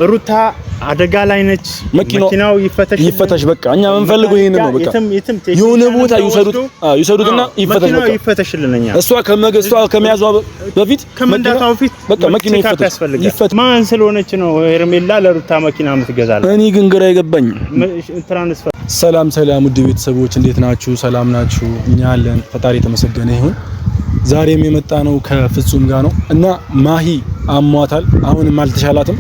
ሩታ አደጋ ላይ ነች መኪናው ይፈተሽ በቃ እኛ የምንፈልገው ይሄን ነው በቃ የሆነ ቦታ ይሰዱትና ይፈተሽልኛ እሷ ከመያዟ በፊት ከመንዳታው ፊት በቃ መኪናው ይፈተሽ ማን ስለሆነች ነው ሄርሜላ ለሩታ መኪና የምትገዛላት እኔ ግን ግራ አይገባኝ ትራንስፈር ሰላም ውድ ቤተሰቦች እንዴት ናችሁ ሰላም ናችሁ እኛ አለን ፈጣሪ የተመሰገነ ይሁን ዛሬም የመጣ ነው ከፍጹም ጋር ነው እና ማሂ አሟታል አሁንም አልተሻላትም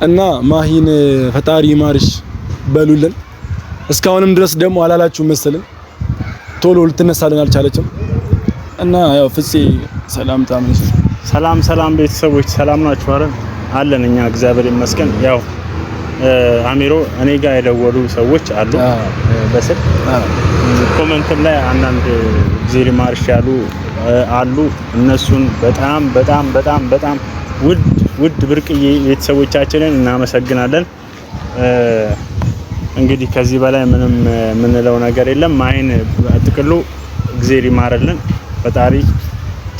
እና ማሂን ፈጣሪ ማርሽ በሉልን እስካሁንም ድረስ ደግሞ አላላችሁ መሰለን ቶሎ ልትነሳልን አልቻለችም እና ያው ፍፄ ሰላም ቤተሰቦች ሰላም ናችሁ አይደል አለን እኛ እግዚአብሔር ይመስገን ያው አሚሮ እኔ ጋር የደወሉ ሰዎች አሉ በስልክ ኮሜንት ላይ አንዳንድ ጊዜ ማርሽ ያሉ አሉ እነሱን በጣም ውድ ብርቅዬ ቤተሰቦቻችንን እናመሰግናለን እንግዲህ ከዚህ በላይ ምንም ምንለው ነገር የለም ማይን አጥቅሉ እግዚአብሔር ይማረልን ፈጣሪ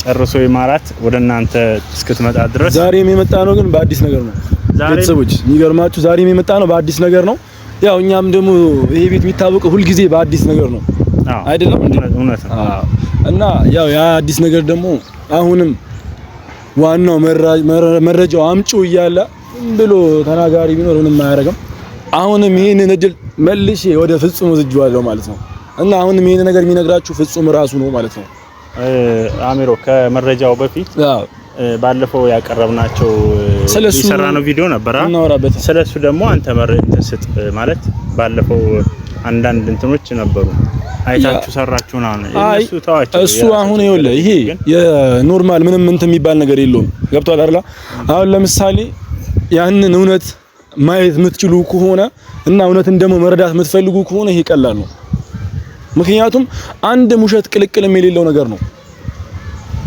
ጨርሶ ይማራት ወደናንተ እስክትመጣ ድረስ ዛሬም የመጣ ነው ግን በአዲስ ነገር ነው ቤተሰቦች የሚገርማችሁ ዛሬም የመጣ ነው በአዲስ ነገር ነው ያው እኛም ደግሞ ይሄ ቤት የሚታወቀው ሁሉ ጊዜ በአዲስ ነገር ነው አይደለም እውነት ነው እና ያው ያ አዲስ ነገር ደግሞ አሁንም ዋናው መረጃው አምጪ ይያለ ብሎ ተናጋሪ ቢኖር ምንም ማያረጋም አሁንም ይሄንን እድል መልሼ ወደ ፍጹም ወስጄዋለሁ ማለት ነው እና አሁንም ይሄን ነገር የሚነግራችሁ ፍጹም ራሱ ነው ማለት ነው አሚሮ ከመረጃው በፊት ባለፈው ያቀረብናቸው የሰራነው ቪዲዮ ነበር ስለሱ ደግሞ አንተ መረጃ ስጥ ማለት ባለፈው አንዳንድ እንትኖች ነበሩ አይታችሁ ሰራችሁና እነሱ ታዋቸው እሱ አሁን ይኸውልህ ይሄ የኖርማል ምንም እንትን የሚባል ነገር የለውም ገብቷል አይደል አሁን ለምሳሌ ያንን እውነት ማየት የምትችሉ ከሆነ እና እውነትን ደግሞ መረዳት የምትፈልጉ ከሆነ ይሄ ቀላል ነው ምክንያቱም አንድ ሙሸት ቅልቅልም የሌለው ነገር ነው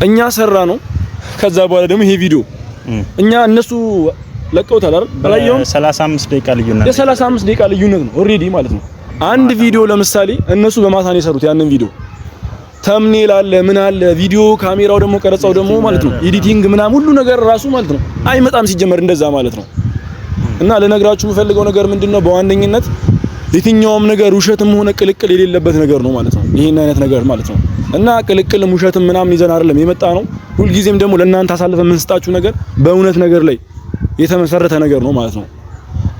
እኛ ሰራ ነው ከዛ በኋላ ደግሞ ይሄ ቪዲዮ እኛ እነሱ ለቀውታል አይደል ባላየው 35 ደቂቃ ልዩነት የ35 ደቂቃ ልዩነት ነው ኦሬዲ ማለት ነው አንድ ቪዲዮ ለምሳሌ እነሱ በማታ ነው የሰሩት ያንን ቪዲዮ ተምኔል አለ ምን አለ ቪዲዮ ካሜራው ደግሞ ቀረጻው ደግሞ ማለት ነው ኤዲቲንግ ምናምን ሁሉ ነገር ራሱ ማለት ነው አይመጣም ሲጀመር እንደዛ ማለት ነው እና ለነግራችሁ የምፈልገው ነገር ምንድነው በዋነኝነት የትኛውም ነገር ውሸትም ሆነ ቅልቅል የሌለበት ነገር ነው ማለት ነው ይሄን አይነት ነገር ማለት ነው እና ቅልቅልም ውሸትም ምናምን ይዘን አይደለም የመጣ ነው ሁሉ ጊዜም ደግሞ ለእናንተ አሳልፈን የምንስጣችሁ ነገር በእውነት ነገር ላይ የተመሰረተ ነገር ነው ማለት ነው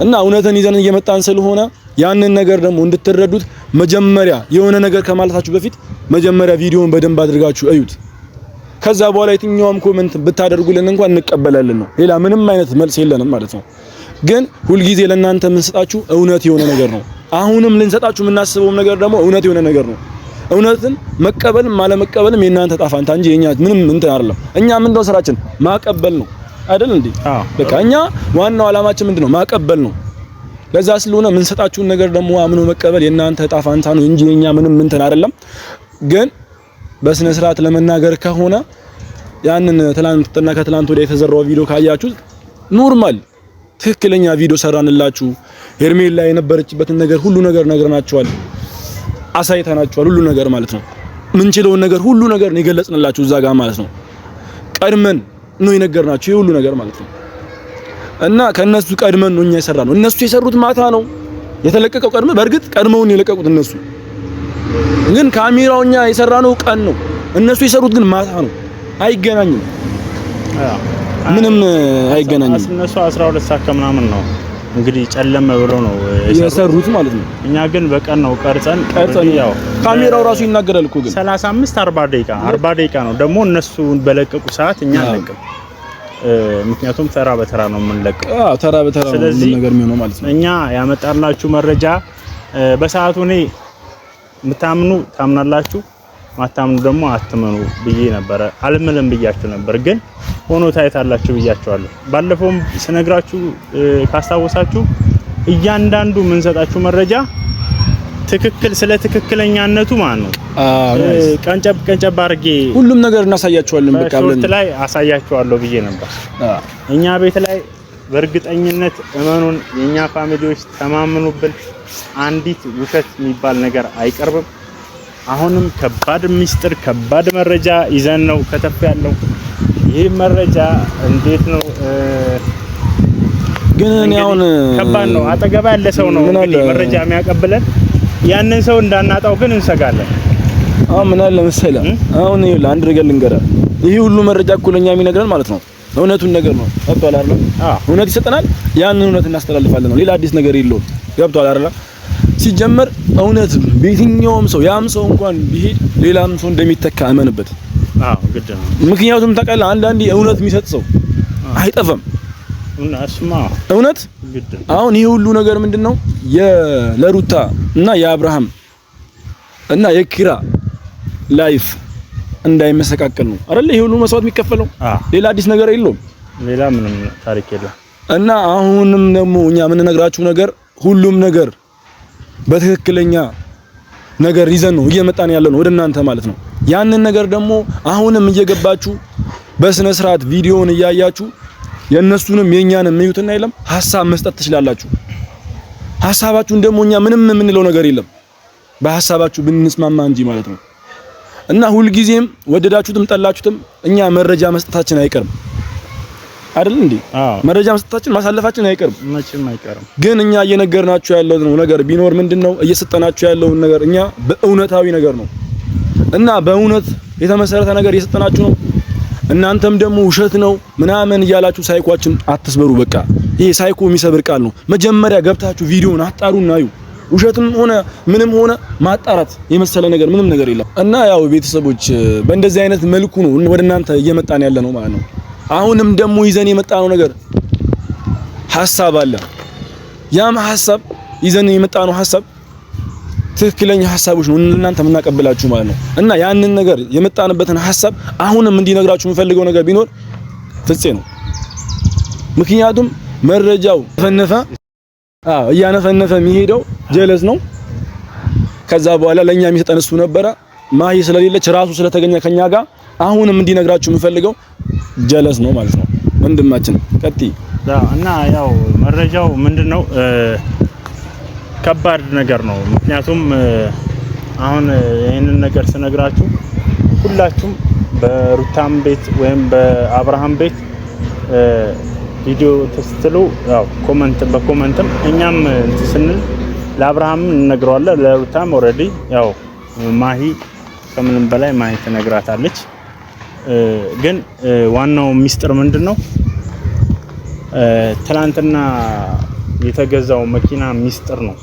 እና እውነትን ይዘን እየመጣን ስለሆነ ያንን ነገር ደግሞ እንድትረዱት መጀመሪያ የሆነ ነገር ከማለታችሁ በፊት መጀመሪያ ቪዲዮውን በደንብ አድርጋችሁ እዩት ከዛ በኋላ የትኛውም ኮሜንት ብታደርጉልን እንኳን እንቀበላለን ነው ሌላ ምንም አይነት መልስ የለንም ማለት ነው ግን ሁሉ ጊዜ ለእናንተ የምንሰጣችሁ እውነት የሆነ ነገር ነው አሁንም ልንሰጣችሁ የምናስበው ነገር ደግሞ እውነት የሆነ ነገር ነው እውነትን መቀበልም ማለመቀበልም የእናንተ ጣፋንታ እንጂ የኛ ምንም እንትን አይደለም እኛ ምንድነው ስራችን ማቀበል ነው አይደል እንዴ በቃ እኛ ዋናው አላማችን ምንድነው ማቀበል ነው ለዛ ስለሆነ ምን ሰጣችሁን ነገር ደግሞ አምኖ መቀበል የእናንተ ጣፋንታ ነው እንጂ የኛ ምንም እንትን አይደለም ግን በስነ ስርዓት ለመናገር ከሆነ ያንን ትላንትና ከትላንት ወዲያ የተዘራው ቪዲዮ ካያችሁ ኖርማል ትክክለኛ ቪዲዮ ሰራንላችሁ ሄርሜላ የነበረችበትን ነገር ሁሉ ነገር ነግረናችኋል አሳይተናችኋል ሁሉ ነገር ማለት ነው ምንችለውን ነገር ሁሉ ነገር ነው የገለጽንላችሁ እዛ ጋር ማለት ነው ቀድመን ነው የነገርናችሁ ይሄ ሁሉ ነገር ማለት ነው እና ከነሱ ቀድመን ነው እኛ የሰራነው እነሱ የሰሩት ማታ ነው የተለቀቀው በእርግጥ ቀድመውን የለቀቁት እነሱ ግን ካሜራውኛ የሰራነው ቀን ነው እነሱ የሰሩት ግን ማታ ነው አይገናኝም ምንም አይገናኝም እነሱ 12 ሰዓት ከምናምን ነው እንግዲህ ጨለመ ብሎ ነው የሰሩት ማለት ነው እኛ ግን በቀን ነው ቀርጸን ያው ካሜራው ራሱ ይናገራል እኮ ግን 35 40 ደቂቃ ነው ደግሞ እነሱ በለቀቁ ሰዓት እኛ አንለቅም ምክንያቱም ተራ በተራ ነው የምንለቀው ተራ በተራ ነው ነገር የሚሆነው ማለት ነው እኛ ያመጣላችሁ መረጃ በሰዓቱ እኔ ምታምኑ ታምናላችሁ ማታምኑ ደግሞ አትመኑ ብዬ ነበር አልምልም ብያችሁ ነበር ግን ሆኖ ታይታላችሁ ብያችኋለሁ ባለፈውም ስነግራችሁ ካስታወሳችሁ እያንዳንዱ ምን ሰጣችሁ መረጃ ትክክል ስለ ትክክለኛነቱ ማን ነው ቀንጨብ አርጌ ሁሉም ነገር እናሳያችኋለን በቃ ብለን ላይ አሳያችኋለሁ ብዬ ነበር እኛ ቤት ላይ በእርግጠኝነት እመኑን የኛ ፋሚሊዎች ተማምኑብን አንዲት ውሸት የሚባል ነገር አይቀርብም አሁንም ከባድ ሚስጥር ከባድ መረጃ ይዘን ነው ከተፍ ያለው ይሄ መረጃ እንዴት ነው ግን እኔ አሁን ከባድ ነው። አጠገባ ያለ ሰው ነው እንግዲህ መረጃ የሚያቀብለን። ያንን ሰው እንዳናጣው ግን እንሰጋለን። ምን አለ መሰለህ አሁን ይኸውልህ አንድ ነገር ልንገርህ። ይሄ ሁሉ መረጃ እኮ ለኛ የሚነግረን ማለት ነው እውነቱን ነገር ነው። ገብቶሃል አይደል? እውነት ይሰጠናል፣ ያንን እውነት እናስተላልፋለን ነው። ሌላ አዲስ ነገር የለውም። ገብቶሃል አይደል? ሲጀመር እውነት በየትኛውም ሰው ያም ሰው እንኳን ቢሄድ ሌላም ሰው እንደሚተካ እመንበት። ግድ ነው። ምክንያቱም ታውቃለህ አንዳንዴ እውነት የሚሰጥ ሰው አይጠፋም። እውነት ግድ ነው። አሁን ይሄ ሁሉ ነገር ምንድነው ለሩታ እና የአብርሃም እና የኪራ ላይፍ እንዳይመሰቃቀል ነው አይደል? ይሄ ሁሉ መስዋዕት የሚከፈለው ሌላ አዲስ ነገር የለውም። ሌላ ምንም ታሪክ የለም። እና አሁንም ደግሞ እኛ የምንነግራችሁ ነገር ሁሉም ነገር በትክክለኛ ነገር ይዘን ነው እየመጣን ያለው ነው ወደ እናንተ ማለት ነው። ያንን ነገር ደግሞ አሁንም እየገባችሁ በስነ ስርዓት ቪዲዮውን እያያችሁ የነሱንም የኛንም እዩትና የለም ሐሳብ መስጠት ትችላላችሁ። ሐሳባችሁን ደግሞ እኛ ምንም የምንለው ነገር የለም በሐሳባችሁ ብንስማማ እንጂ ማለት ነው። እና ሁልጊዜም ወደዳችሁትም ጠላችሁትም እኛ መረጃ መስጠታችን አይቀርም አይደል እንዴ? መረጃ መስጠታችን ማሳለፋችን አይቀርም፣ መቼም አይቀርም። ግን እኛ እየነገርናችሁ ያለው ነገር ቢኖር ምንድነው እየሰጠናችሁ ያለው ነገር እኛ በእውነታዊ ነገር ነው እና በእውነት የተመሰረተ ነገር እየሰጠናችሁ ነው። እናንተም ደግሞ ውሸት ነው ምናምን እያላችሁ ሳይኮአችን አትስበሩ። በቃ ይሄ ሳይኮ የሚሰብር ቃል ነው። መጀመሪያ ገብታችሁ ቪዲዮውን አጣሩና እዩ። ውሸትም ሆነ ምንም ሆነ ማጣራት የመሰለ ነገር ምንም ነገር የለም። እና ያው ቤተሰቦች በእንደዚህ አይነት መልኩ ነው ወደ እናንተ እየመጣን ያለ ነው ማለት ነው። አሁንም ደግሞ ይዘን የመጣነው ነገር ሐሳብ አለ። ያም ሐሳብ ይዘን የመጣነው ሐሳብ ትክክለኛ ሐሳቦች ነው እናንተ የምናቀብላችሁ ማለት ነው። እና ያንን ነገር የመጣንበትን ሐሳብ አሁንም እንዲነግራችሁ የምፈልገው ነገር ቢኖር ፍፄ ነው። ምክንያቱም መረጃው እያነፈነፈ የሚሄደው ጀለስ ነው። ከዛ በኋላ ለኛ የሚሰጠን እሱ ነበረ። ማሂ ስለሌለች ራሱ ስለተገኘ ከኛ ጋር አሁንም እንዲነግራችሁ የምፈልገው ጀለስ ነው ማለት ነው። ወንድማችን ቀጥይ። እና ያው መረጃው ምንድነው ከባድ ነገር ነው። ምክንያቱም አሁን ይሄንን ነገር ስነግራችሁ ሁላችሁም በሩታም ቤት ወይም በአብርሃም ቤት ቪዲዮ ተስተሉ ያው በኮመንትም እኛም ስንል ለአብርሃም እንነግረዋለን፣ ለሩታም ኦሬዲ ያው ማሂ ከምንም በላይ ማሂ ትነግራታለች። ግን ዋናው ሚስጥር ምንድነው ትናንትና የተገዛው መኪና ሚስጥር ነው።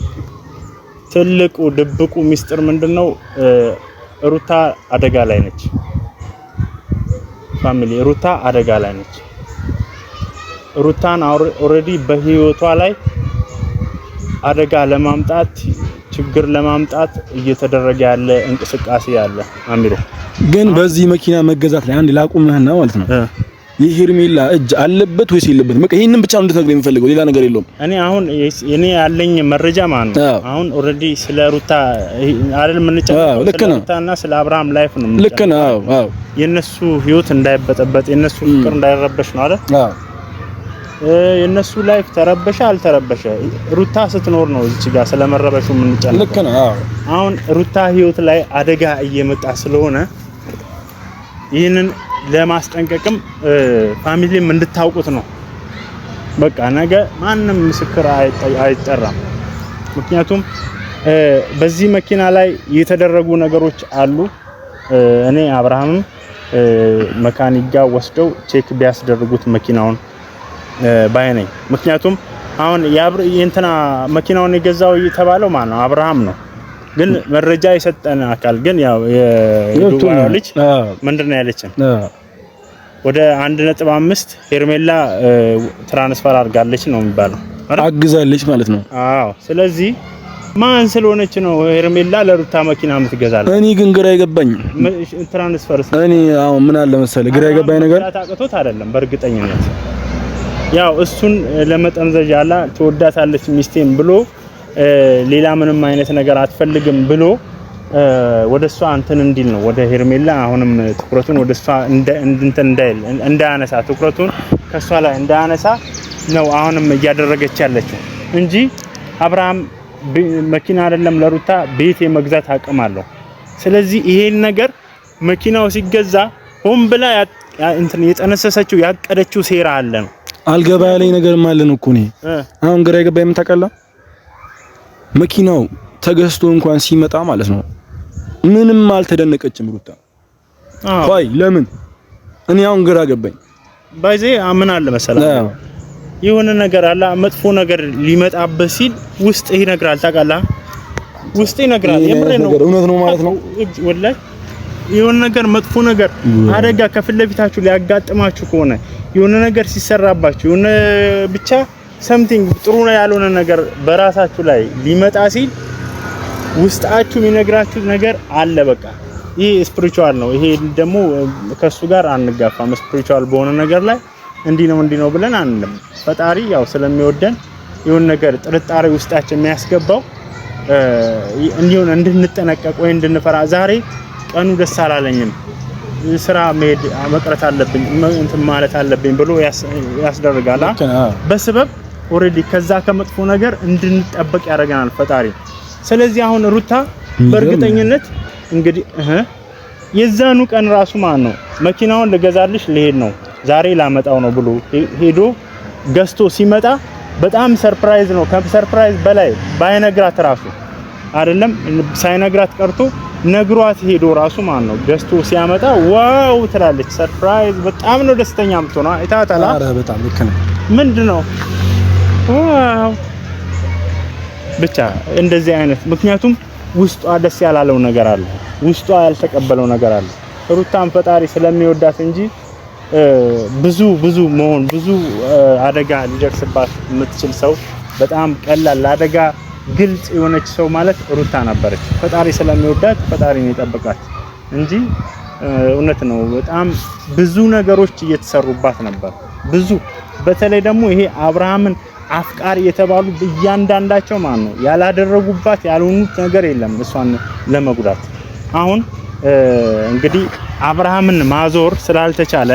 ትልቁ ድብቁ ሚስጥር ምንድነው ሩታ አደጋ ላይ ነች። ፋሚሊ ሩታ አደጋ ላይ ነች። ሩታን ኦሬዲ በህይወቷ ላይ አደጋ ለማምጣት ችግር ለማምጣት እየተደረገ ያለ እንቅስቃሴ ያለ አሚሮ ግን በዚህ መኪና መገዛት ላይ አንድ ላቁምህና ማለት ነው የሄርሜላ እጅ አለበት ወይስ የለበትም? በቃ ይሄንን ብቻ ነው እንድትነግረኝ የምፈልገው፣ ሌላ ነገር የለውም። እኔ ያለኝ መረጃ ማለት ነው አሁን ኦሬዲ ስለ ሩታ አይደል የምንጨነቀው፣ ስለ ሩታና ስለ አብርሃም ላይፍ ነው። ልክ ነው። አዎ የነሱ ህይወት እንዳይበጠበጥ የነሱ ፍቅር እንዳይረበሽ ነው አይደል? አዎ የነሱ ላይፍ ተረበሸ አልተረበሸ ሩታ ስትኖር ነው እዚህ ጋር ስለመረበሹ የምንጨነቀው። ልክ ነው። አሁን ሩታ ህይወት ላይ አደጋ እየመጣ ስለሆነ ይህንን ለማስጠንቀቅም ፋሚሊም እንድታውቁት ነው። በቃ ነገ ማንም ምስክር አይጠራም። ምክንያቱም በዚህ መኪና ላይ የተደረጉ ነገሮች አሉ። እኔ አብርሃምም መካኒክ ጋር ወስደው ቼክ ቢያስደርጉት መኪናውን ባይ ነኝ። ምክንያቱም አሁን የእንትና መኪናውን የገዛው የተባለው ማን ነው? አብርሃም ነው። ግን መረጃ የሰጠን አካል ግን ያው የዱባዩ ልጅ ምንድነው ያለችን ወደ 1.5 ሄርሜላ ትራንስፈር አድርጋለች ነው የሚባለው። አግዛለች ማለት ነው። አዎ። ስለዚህ ማን ስለሆነች ነው ሄርሜላ ለሩታ መኪና የምትገዛለች? እኔ ግን ግራ የገባኝ ትራንስፈር እኔ አዎ ምን አለ መሰለህ ግራ የገባኝ ነገር ታውቀቶት አይደለም በእርግጠኝነት ያው እሱን ለመጠምዘዣ አላ ትወዳታለች ሚስቴን ብሎ ሌላ ምንም አይነት ነገር አትፈልግም ብሎ ወደሷ እንትን እንዲል ነው ወደ ሄርሜላ አሁንም ትኩረቱን ወደሷ እንዳያነሳ ትኩረቱን ከሷ ላይ እንዳያነሳ ነው አሁንም እያደረገች ያለችው እንጂ አብርሃም መኪና አይደለም ለሩታ ቤት የመግዛት አቅም አለው። ስለዚህ ይሄን ነገር መኪናው ሲገዛ ሆን ብላ እንትን የጠነሰሰችው ያቀደችው ሴራ አለ ነው። አልገባ ያለኝ ነገር ማለት ነው እኮ ነው። አሁን ግራ የገባኝ ምን ታውቃለህ? መኪናው ተገዝቶ እንኳን ሲመጣ ማለት ነው ምንም አልተደነቀችም ሩታ። አይ ለምን? እኔ አሁን ግራ ገባኝ። ባይዜ ምን አለ መሰለህ የሆነ ነገር አለ መጥፎ ነገር ሊመጣበት ሲል ውስጥ ይነግራል። ታውቃለህ? ውስጥ ይነግራል። የምሬ ነው። እውነት ነው ማለት ነው። ወላሂ የሆነ ነገር መጥፎ ነገር አደጋ ከፊት ለፊታችሁ ሊያጋጥማችሁ ከሆነ የሆነ ነገር ሲሰራባችሁ የሆነ ብቻ something ጥሩ ነው ያልሆነ ነገር በራሳችሁ ላይ ሊመጣ ሲል ውስጣችሁ የሚነግራችሁ ነገር አለ። በቃ ይሄ ስፒሪቹዋል ነው። ይሄ ደግሞ ከሱ ጋር አንጋፋም። ስፒሪቹዋል በሆነ ነገር ላይ እንዲህ ነው ብለን አንልም። ፈጣሪ ያው ስለሚወደን የሆነ ነገር ጥርጣሬ ውስጣችን የሚያስገባው እንዲሆን እንድንጠነቀቅ ወይ እንድንፈራ ዛሬ ቀኑ ደስ አላለኝም ስራ መሄድ መቅረት አለብኝ እንትን ማለት አለብኝ ብሎ ያስደርጋል። በስበብ ኦሬዲ ከዛ ከመጥፎ ነገር እንድንጠበቅ ያደርገናል ፈጣሪ። ስለዚህ አሁን ሩታ በእርግጠኝነት እንግዲህ የዛኑ ቀን ራሱ ማን ነው መኪናውን ልገዛልሽ ልሄድ ነው ዛሬ ላመጣው ነው ብሎ ሄዶ ገዝቶ ሲመጣ በጣም ሰርፕራይዝ ነው። ከሰርፕራይዝ በላይ ባይነግራት ራሱ አይደለም ሳይነግራት ቀርቶ ነግሯት ሄዶ ራሱ ማን ነው ገዝቶ ሲያመጣ ዋው ትላለች። ሰርፕራይዝ በጣም ነው ደስተኛ የምትሆነው። አይታታላ። አረ በጣም ልክ ነው። ምንድነው ዋው ብቻ እንደዚህ አይነት ምክንያቱም ውስጧ ደስ ያላለው ነገር አለ፣ ውስጧ ያልተቀበለው ነገር አለ። ሩታን ፈጣሪ ስለሚወዳት እንጂ ብዙ መሆን ብዙ አደጋ ሊደርስባት የምትችል ሰው በጣም ቀላል አደጋ ግልጽ የሆነች ሰው ማለት ሩታ ነበረች። ፈጣሪ ስለሚወዳት ፈጣሪን ይጠብቃት እንጂ እውነት ነው በጣም ብዙ ነገሮች እየተሰሩባት ነበር። ብዙ በተለይ ደግሞ ይሄ አብርሃምን አፍቃሪ የተባሉ እያንዳንዳቸው ማን ነው ያላደረጉባት ያልሆኑት ነገር የለም እሷን ለመጉዳት። አሁን እንግዲህ አብርሃምን ማዞር ስላልተቻለ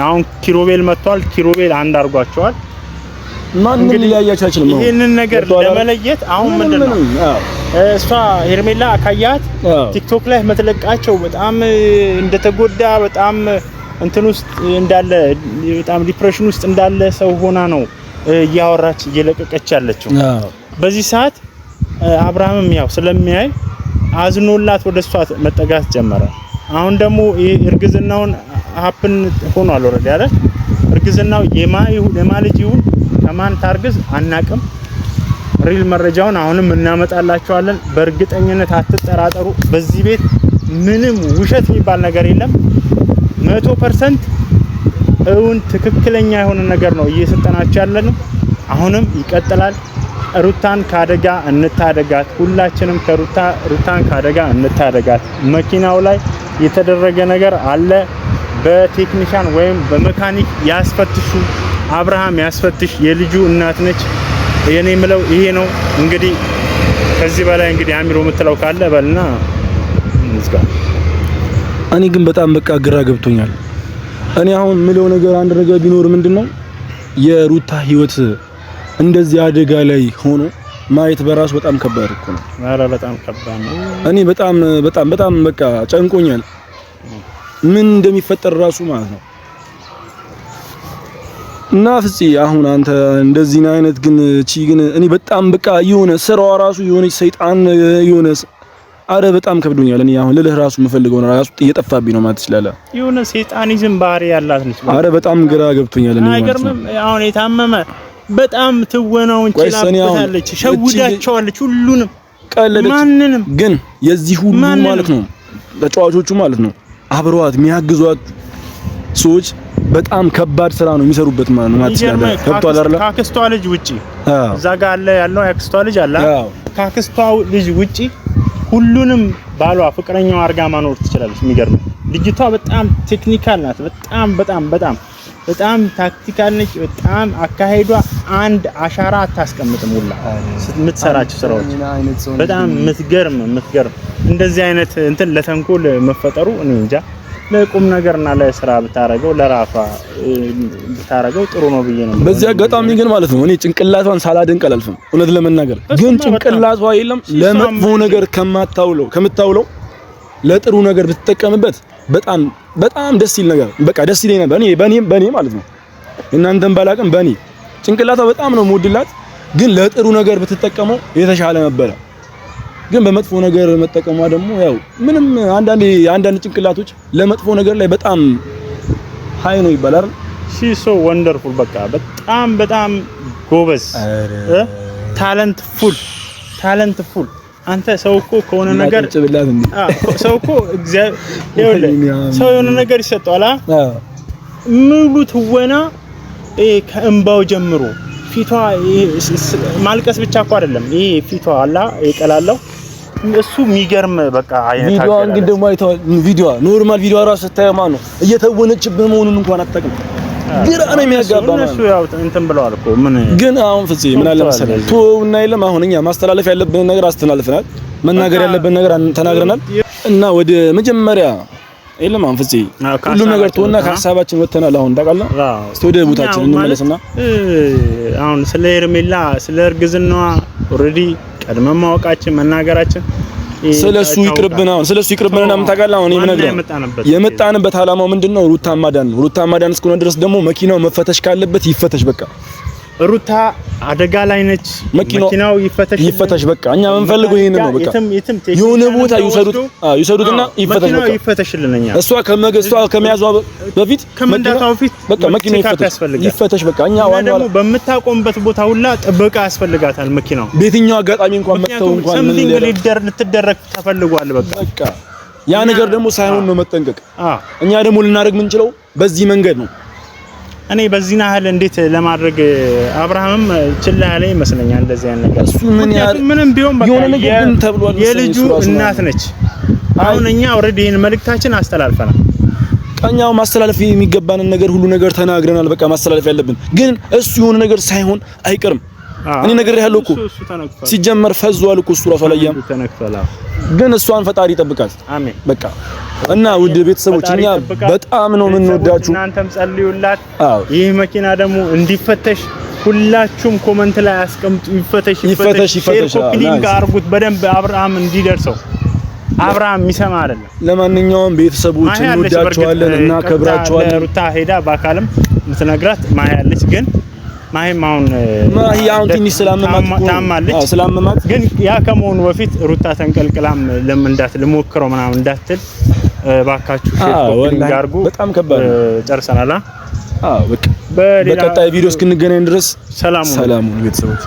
አሁን ኪሮቤል መጥቷል። ኪሮቤል አንድ አርጓቸዋል። ማንንም ሊያያቻችል ነው። ይሄንን ነገር ለመለየት አሁን ምንድነው እሷ ሄርሜላ አካያት ቲክቶክ ላይ መተለቃቸው በጣም እንደተጎዳ በጣም እንትን ውስጥ እንዳለ በጣም ዲፕሬሽን ውስጥ እንዳለ ሰው ሆና ነው እያወራች እየለቀቀች ያለችው። በዚህ ሰዓት አብርሃምም ያው ስለሚያይ አዝኖላት ወደሷ መጠጋት ጀመረ። አሁን ደግሞ እርግዝናውን ሀፕን ሆኗል ኦሬዲ አይደል? እርግዝናው የማልጅ ይሁን ከማን ታርግዝ አናቅም። ሪል መረጃውን አሁንም እናመጣላችኋለን። በእርግጠኝነት አትጠራጠሩ። በዚህ ቤት ምንም ውሸት የሚባል ነገር የለም። 100% እውን ትክክለኛ የሆነ ነገር ነው እየሰጠናችሁ ያለነው። አሁንም ይቀጥላል። ሩታን ካደጋ እንታደጋት። ሁላችንም ሩታን ካደጋ እንታደጋት። መኪናው ላይ የተደረገ ነገር አለ። በቴክኒሻን ወይም በመካኒክ ያስፈትሹ። አብርሃም ያስፈትሽ። የልጁ እናት ነች። የኔ ምለው ይሄ ነው። እንግዲህ ከዚህ በላይ እንግዲህ አሚሮ የምትለው ካለ በልና እንዝጋ። እኔ ግን በጣም በቃ ግራ ገብቶኛል። እኔ አሁን ምለው ነገር አንድ ነገር ቢኖር ምንድነው የሩታ ህይወት እንደዚህ አደጋ ላይ ሆኖ ማየት በራሱ በጣም ከባድ እኮ ነው። ኧረ በጣም ከባድ ነው። እኔ በጣም በቃ ጨንቆኛል። ምን እንደሚፈጠር ራሱ ማለት ነው። እና ፍፄ አሁን አንተ እንደዚህ አይነት ግን ግን እኔ በጣም በቃ የሆነ ስራዋ ራሱ የሆነ ሰይጣን የሆነ አረ በጣም ከብዶኛል። እኔ አሁን ልልህ ራሱ የምፈልገው ነው ራሱ እየጠፋብኝ ነው ማለት ይችላል። የሆነ ሰይጣኒዝም ባህሪ ያላት ነች። አረ በጣም ግራ ገብቶኛል። እኔ አይገርምም? አሁን የታመመ በጣም ትወናውን ችላበታለች፣ ሸውዳቸዋለች፣ ሁሉንም ቀለለች። ማንንም ግን የዚህ ሁሉ ማለት ነው ተጫዋቾቹ ማለት ነው አብረዋት የሚያግዟት ሰዎች በጣም ከባድ ስራ ነው የሚሰሩበት ማለት ይችላል። ከብቷል አይደል? ካክስቷ ልጅ ውጪ እዛ ጋር አለ ያለው ያክስቷ ልጅ አለ። ካክስቷ ልጅ ውጪ ሁሉንም ባሏ ፍቅረኛው አርጋ ማኖር ትችላለች። የሚገርም ልጅቷ በጣም ቴክኒካል ናት። በጣም ታክቲካል ነች። በጣም አካሄዷ አንድ አሻራ አታስቀምጥም። ሁላ የምትሰራቸው ስራዎች በጣም የምትገርም እንደዚህ አይነት እንትን ለተንኮል መፈጠሩ እኔ እንጃ። ለቁም ነገርና ለስራ ብታረገው ለራሷ ብታረገው ጥሩ ነው ብዬ ነው። በዚህ አጋጣሚ ግን ማለት ነው እኔ ጭንቅላቷን ሳላደንቅ አላልፍም። እውነት ለመናገር ግን ጭንቅላቷ የለም ለመጥፎ ነገር ከምታውለው ለጥሩ ነገር ብትጠቀምበት በጣም ደስ ይል ነገር በቃ ደስ ይለኝ ነበር። እኔ በኔ ማለት ነው እናንተም ባላቅም በእኔ ጭንቅላቷ በጣም ነው የምወድላት፣ ግን ለጥሩ ነገር ብትጠቀመው የተሻለ ነበረ። ግን በመጥፎ ነገር መጠቀሟ ደግሞ ያው ምንም አንዳንድ ጭንቅላቶች ለመጥፎ ነገር ላይ በጣም ሃይ ነው ይባላል። ሺሶ ወንደርፉል በቃ በጣም ጎበዝ ታለንትፉል አንተ ሰው እኮ ከሆነ ነገር ሰው እኮ ሰው የሆነ ነገር ይሰጠዋል። ሙሉ ትወና ከእንባው ጀምሮ ፊቷ ማልቀስ ብቻ እኮ አይደለም ይሄ ፊቷ አላ ይቀላለው እሱ የሚገርም በቃ አይነት ቪዲዮ እንግዲህ ደግሞ አይተዋል። ቪዲዮ ኖርማል ቪዲዮ ራሱ ስታየማ ነው እየተወነችብህ መሆኑን እንኳን አጥተቅም ግራ ነው የሚያጋባ ነው። እሱ ያው እንትን ብለዋል እኮ ምን ግን አሁን ፍፄ ምን አለ መሰለህ ቶውና የለም አሁን እኛ ማስተላለፍ ያለብን ነገር አስተላልፈናል፣ መናገር ያለብን ነገር ተናግረናል እና ወደ መጀመሪያ የለም አሁን ፍፄ ሁሉም ነገር ቶውና ከሐሳባችን ወተናል። አሁን ታውቃለህ እስቲ ወደ ቦታችን እንመለስና አሁን ስለ ሄርሜላ ስለ እርግዝናዋ ኦሬዲ ቀድመን ማወቃችን መናገራችን ስለሱ ይቅርብና ስለሱ ይቅርብና ምን ታውቃለህ አሁን የመጣንበት ዓላማው ምንድነው? ሩታ ማዳን ነው። ሩታ ማዳን እስከሆነ ድረስ ደግሞ መኪናው መፈተሽ ካለበት ይፈተሽ በቃ። ሩታ አደጋ ላይ ነች። መኪናው ይፈተሽ በቃ። እኛ የምንፈልገው ይሄን ነው በቃ። የሆነ ቦታ ይሰዱትና ይፈተሽልንኛ። እሷ ከመያዟ በፊት በቃ መኪናው ይፈተሽ በቃ። እኛ ዋናው ደግሞ በምታቆምበት ቦታ ሁላ ጥበቃ ያስፈልጋታል መኪናው። በየትኛው አጋጣሚ እንኳን መተው እንኳን ልትደረግ ተፈልጓል በቃ። ያ ነገር ደግሞ ሳይሆን ነው መጠንቀቅ። እኛ ደግሞ ልናደርግ የምንችለው በዚህ መንገድ ነው። እኔ በዚህ ናህል እንዴት ለማድረግ አብርሃምም ችላ ያለ ይመስለኛል እንደዚህ አይነት ነገር። እሱ ምንም ቢሆን በቃ የሆነ ነገር ግን ተብሏል። የልጁ እናት ነች። አሁን እኛ ኦሬዲ ይሄን መልእክታችን አስተላልፈናል። ቀኛው ማስተላለፍ የሚገባንን ነገር ሁሉ ነገር ተናግረናል። በቃ ማስተላለፍ ያለብን ግን እሱ የሆነ ነገር ሳይሆን አይቀርም። እኔ ነገር ያለው እኮ ሲጀመር ፈዟል እኮ እሱ ራሱ አላየም። ግን እሷን ፈጣሪ ይጠብቃል። አሜን በቃ እና ውድ ቤተሰቦች እኛ በጣም ነው የምንወዳችሁ። እናንተም ጸልዩላት። ይህ መኪና ደግሞ እንዲፈተሽ ሁላችሁም ኮሜንት ላይ አስቀምጡ። ይፈተሽ ኮፒሊንግ አርጉት በደንብ አብርሃም እንዲደርሰው። አብርሃም የሚሰማ አይደለም። ለማንኛውም ቤተሰቦች እንወዳችኋለን እና ከብራችኋለን። ሩታ ሄዳ በአካልም ምትነግራት ማያለች ግን ማሂም አሁን ትንሽ ስላመማት ግን ያ ከመሆኑ በፊት ሩታ ተንቀልቅላም ለምንዳት ልሞክረው ምናምን እንዳትል ባካችሁ ሼር አድርጉ። በጣም ከባድ ጨርሰናል። በቃ በቀጣይ ቪዲዮ እስክንገናኝ ድረስ ሰላም ሁኑ ቤተሰቦች።